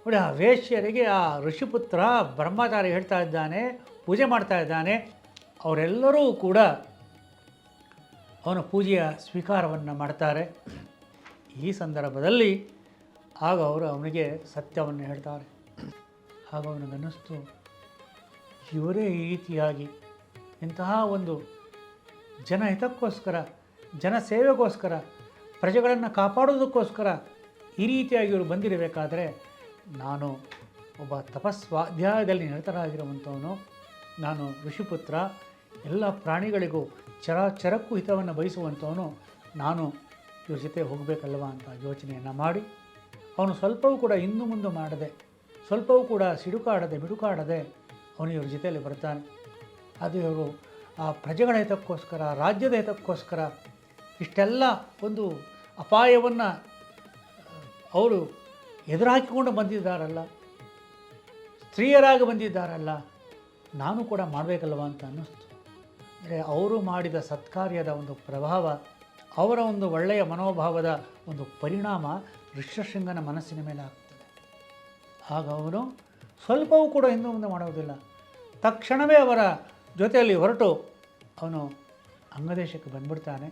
ನೋಡಿ ಆ ವೇಶ್ಯರಿಗೆ ಆ ಋಷಿಪುತ್ರ ಬ್ರಹ್ಮಚಾರಿ ಹೇಳ್ತಾ ಇದ್ದಾನೆ, ಪೂಜೆ ಮಾಡ್ತಾ ಇದ್ದಾನೆ. ಅವರೆಲ್ಲರೂ ಕೂಡ ಅವನ ಪೂಜೆಯ ಸ್ವೀಕಾರವನ್ನು ಮಾಡ್ತಾರೆ. ಈ ಸಂದರ್ಭದಲ್ಲಿ ಆಗ ಅವರು ಅವನಿಗೆ ಸತ್ಯವನ್ನು ಹೇಳ್ತಾರೆ. ಆಗ ಅವನಿಗನ್ನಿಸ್ತು, ಇವರೇ ಈ ರೀತಿಯಾಗಿ ಇಂತಹ ಒಂದು ಜನಹಿತಕ್ಕೋಸ್ಕರ, ಜನ ಸೇವೆಗೋಸ್ಕರ, ಪ್ರಜೆಗಳನ್ನು ಕಾಪಾಡೋದಕ್ಕೋಸ್ಕರ ಈ ರೀತಿಯಾಗಿ ಇವರು ಬಂದಿರಬೇಕಾದ್ರೆ ನಾನು ಒಬ್ಬ ತಪಸ್ವಾಧ್ಯಾಯದಲ್ಲಿ ನಿರತರಾಗಿರುವಂಥವನು, ನಾನು ಋಷಿಪುತ್ರ, ಎಲ್ಲ ಪ್ರಾಣಿಗಳಿಗೂ ಚರಕ್ಕೂ ಹಿತವನ್ನು ಬಯಸುವಂಥವನು, ನಾನು ಇವ್ರ ಜೊತೆ ಹೋಗಬೇಕಲ್ವ ಅಂತ ಯೋಚನೆಯನ್ನು ಮಾಡಿ ಅವನು ಸ್ವಲ್ಪವೂ ಕೂಡ ಹಿಂದು ಮುಂದೆ ಮಾಡದೆ, ಸ್ವಲ್ಪವೂ ಕೂಡ ಮಿಡುಕಾಡದೆ ಅವನು ಇವ್ರ ಜೊತೆಯಲ್ಲಿ ಬರ್ತಾನೆ. ಅದು ಇವರು ಆ ಪ್ರಜೆಗಳ ಹಿತಕ್ಕೋಸ್ಕರ, ರಾಜ್ಯದ ಹಿತಕ್ಕೋಸ್ಕರ ಇಷ್ಟೆಲ್ಲ ಒಂದು ಅಪಾಯವನ್ನು ಅವರು ಎದುರಾಕಿಕೊಂಡು ಬಂದಿದ್ದಾರಲ್ಲ, ಸ್ತ್ರೀಯರಾಗಿ ಬಂದಿದ್ದಾರಲ್ಲ, ನಾನು ಕೂಡ ಮಾಡಬೇಕಲ್ವ ಅಂತ ಅನ್ನಿಸ್ತು. ಅಂದರೆ ಅವರು ಮಾಡಿದ ಸತ್ಕಾರ್ಯದ ಒಂದು ಪ್ರಭಾವ, ಅವರ ಒಂದು ಒಳ್ಳೆಯ ಮನೋಭಾವದ ಒಂದು ಪರಿಣಾಮ ಋಷ್ಯಶೃಂಗನ ಮನಸ್ಸಿನ ಮೇಲೆ ಆಗ್ತದೆ. ಆಗ ಅವನು ಸ್ವಲ್ಪವೂ ಕೂಡ ಹಿಂದೆ ಮುಂದೆ ಮಾಡೋದಿಲ್ಲ. ತಕ್ಷಣವೇ ಅವರ ಜೊತೆಯಲ್ಲಿ ಹೊರಟು ಅವನು ಅಂಗದೇಶಕ್ಕೆ ಬಂದ್ಬಿಡ್ತಾನೆ.